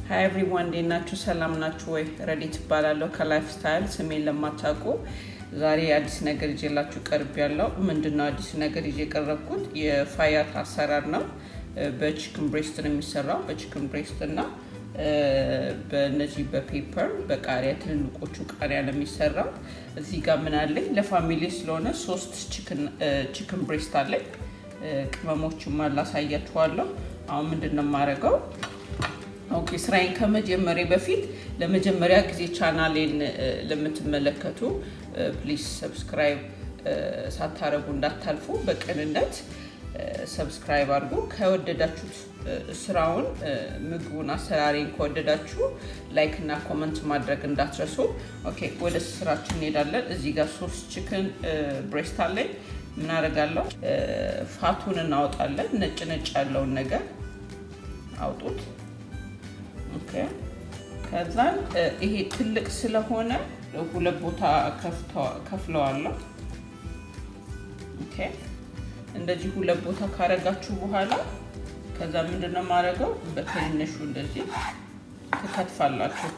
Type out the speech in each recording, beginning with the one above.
Hi everyone, denachu salam nachu way ready to balallo ka lifestyle sሜን ለማታውቁ ዛሬ አዲስ ነገር ይዤላችሁ ቀርቤያለሁ። ምንድነው አዲስ ነገር ይዤ ቀረብኩት? የፋያታ አሰራር ነው። በቺክን ብሬስት ነው የሚሰራው። በቺክን ብሬስት እና በነዚህ በፔፐር በቃሪያ ትልልቆቹ ቃሪያ ነው የሚሰራው። እዚህ ጋር ምን አለኝ? ለፋሚሊ ስለሆነ 3 ቺክን ብሬስት አለኝ። ቅመሞቹን ማላሳያችኋለሁ። አሁን ምንድነው ማረጋው? ኦኬ ስራዬን ከመጀመሪያ በፊት ለመጀመሪያ ጊዜ ቻናሌን ለምትመለከቱ ፕሊዝ ሰብስክራይብ ሳታረጉ እንዳታልፉ በቅንነት ሰብስክራይብ አድርጉ። ከወደዳችሁት ስራውን ምግቡን አሰራሬን ከወደዳችሁ ላይክ እና ኮሜንት ማድረግ እንዳትረሱ። ኦኬ ወደ ስራችን እንሄዳለን። እዚህ ጋር 3 ቺክን ብሬስት አለኝ። ምን አደርጋለሁ? ፋቱን እናወጣለን። ነጭ ያለውን ነገር አውጡት። ኦኬ ከዛን ይሄ ትልቅ ስለሆነ ሁለት ቦታ ከፍለዋለሁ። ኦኬ እንደዚህ ሁለት ቦታ ካረጋችሁ በኋላ ከዛ ምንድነው ማረጋው? በትንሹ እንደዚህ ትከትፋላችሁ።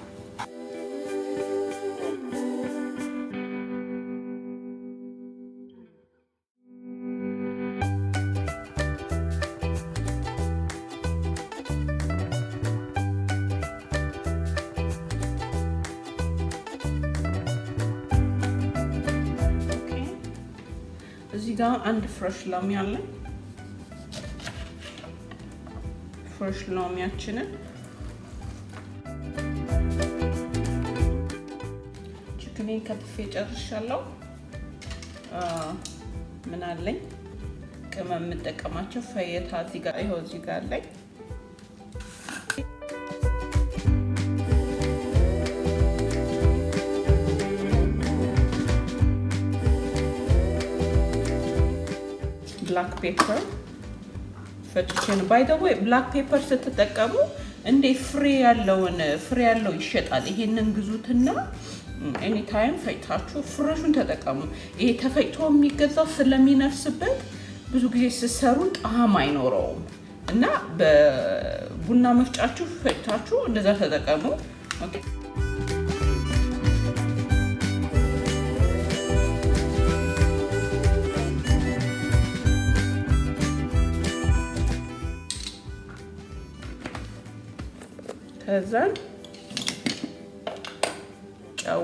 እዚህ ጋር አንድ ፍሬሽ ሎሚ አለ። ፍሬሽ ሎሚያችንን ቺክኔን ከትፌ ጨርሻለሁ። ምን አለኝ? ቅመም የምጠቀማቸው ፈየታ እዚህ ጋር ይኸው እዚህ ጋር አለኝ። black pepper ፈጭቼን by the way black pepper ስትጠቀሙ እንደ ፍሬ ያለው ይሸጣል። ይሄንን ግዙትና any time ፈጭታችሁ ፍሬሹን ተጠቀሙ። ይሄ ተፈጭቶ የሚገዛው ስለሚነፍስበት ብዙ ጊዜ ሲሰሩ ጣዕም አይኖረውም እና በቡና መፍጫችሁ ፈጭታችሁ እንደዛ ተጠቀሙ። ኦኬ ከዛን ጨው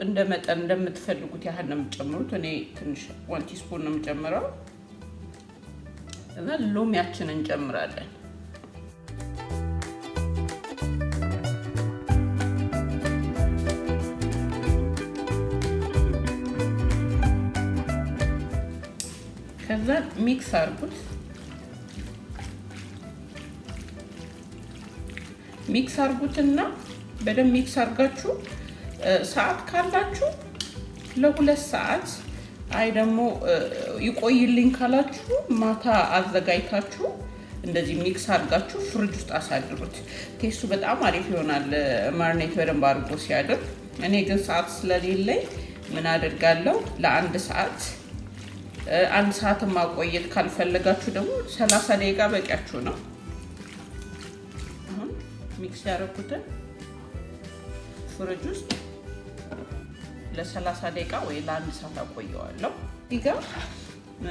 እንደ መጠን እንደምትፈልጉት ያህል ነው የምትጨምሩት። እኔ ትንሽ 1 ቲስፑን ነው የምጨምረው። እና ሎሚያችንን እንጨምራለን። ከዛን ሚክስ አድርጉት። ሚክስ አድርጉትና በደንብ ሚክስ አድርጋችሁ ሰዓት ካላችሁ ለ2 ሰዓት አይ ደግሞ ይቆይልኝ ካላችሁ ማታ አዘጋጅታችሁ እንደዚህ ሚክስ አድርጋችሁ ፍሪጅ ውስጥ አሳድሩት። ቴስቱ በጣም አሪፍ ይሆናል ማርኔት በደንብ አድርጎ ሲያድር። እኔ ግን ሰዓት ስለሌለኝ ምን አደርጋለሁ? ለ1 ሰዓት 1 ሰዓት ማቆየት ካልፈለጋችሁ ደግሞ 30 ደቂቃ በቂያችሁ ነው። ሚክስ ያደረኩትን ፍሪጅ ውስጥ ለ30 ደቂቃ ወይ ለ1 ሰዓት አቆየዋለሁ። እዚህ ጋር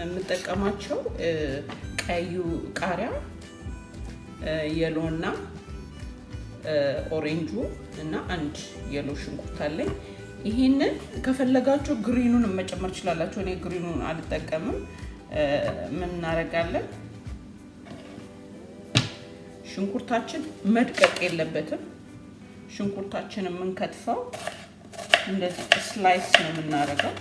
የምጠቀማቸው ቀዩ ቃሪያ፣ የሎና ኦሬንጁ እና አንድ የሎ ሽንኩርት አለኝ። ይሄንን ከፈለጋችሁ ግሪኑን መጨመር ትችላላችሁ። እኔ ግሪኑን አልጠቀምም። ምን እናደርጋለን? ሽንኩርታችን መድቀቅ የለበትም። ሽንኩርታችንን የምንከትፈው እንደዚህ ስላይስ ነው የምናደርገው።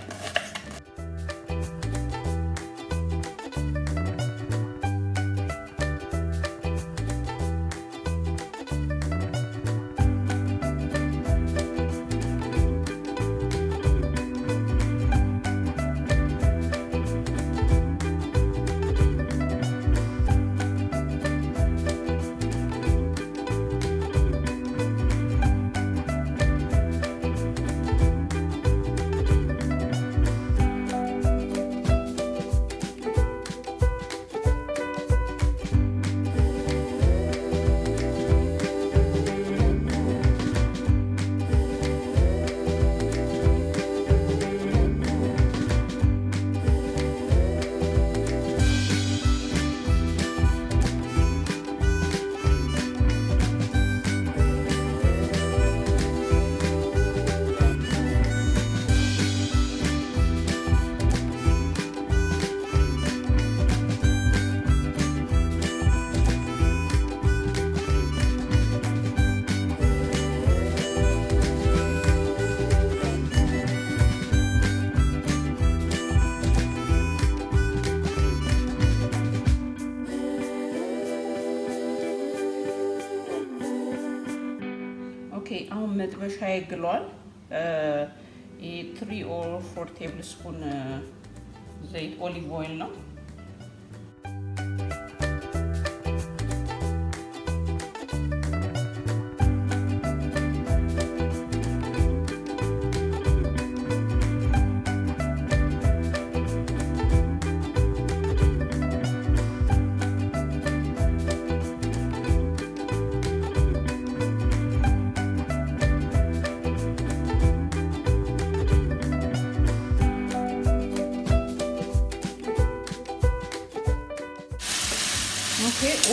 ኦኬ አሁን መጥበሻዬ ግሏል 3 or 4 tablespoon ዘይት ኦሊቭ ኦይል ነው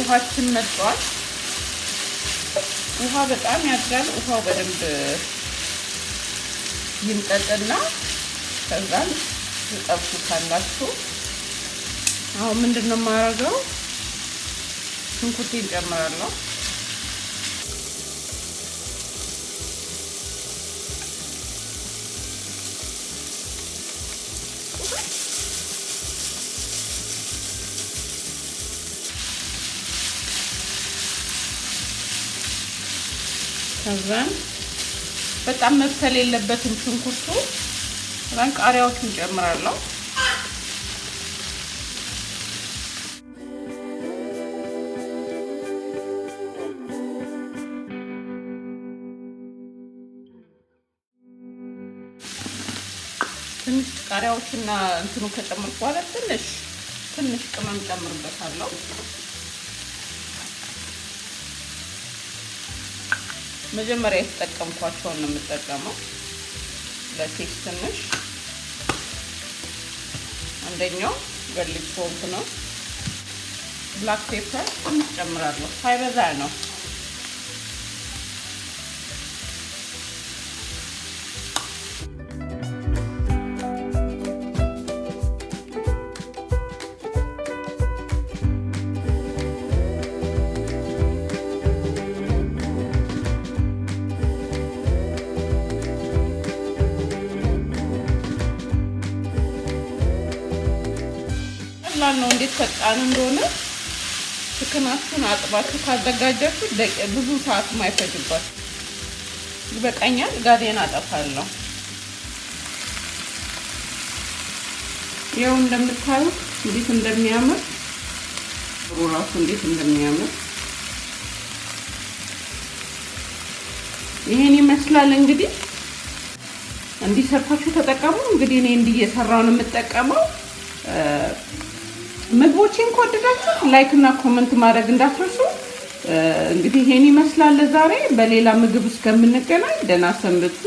ውሃችን መጥቷል ውሃ በጣም ያድራል ውሃው በደንብ ይምጠጥና ከዛን ትጠብሱታላችሁ አሁን ምንድነው የማደርገው ሽንኩርቴን ጨምራለሁ ከዛን በጣም መብሰል የለበትም ሽንኩርቱ ከዛን ቃሪያዎቹን ጨምራለሁ ትንሽ ቃሪያዎችና እንትኑ ከጨመርኩ በኋላ ትንሽ ቅመም ጨምርበታለሁ መጀመሪያ የተጠቀምኳቸውን ነው የምጠቀመው ለቴስት ትንሽ አንደኛው ጋርሊክ ሶልት ነው ብላክ ፔፐር ትንሽ ጨምራለሁ ሳይበዛ ነው ነው እንዴት ፈጣን እንደሆነ chicken አጥባችሁ ካዘጋጃችሁ ብዙ ሰዓት ማይፈጅበት ይበቃኛል ጋዜና አጠፋለሁ ይሄው እንደምታዩት እንዴት እንደሚያምር ሩራሱ እንዴት እንደሚያምር ይሄን ይመስላል እንግዲህ እንዲሰርፋችሁ ተጠቀሙ እንግዲህ እኔ እንዲየሰራው ነው የምጠቀመው ምግቦችን ከወደዳችሁ ላይክ እና ኮሜንት ማድረግ እንዳትረሱ እንግዲህ ይሄን ይመስላል ዛሬ በሌላ ምግብ እስከምንገናኝ ደህና ሰንብቱ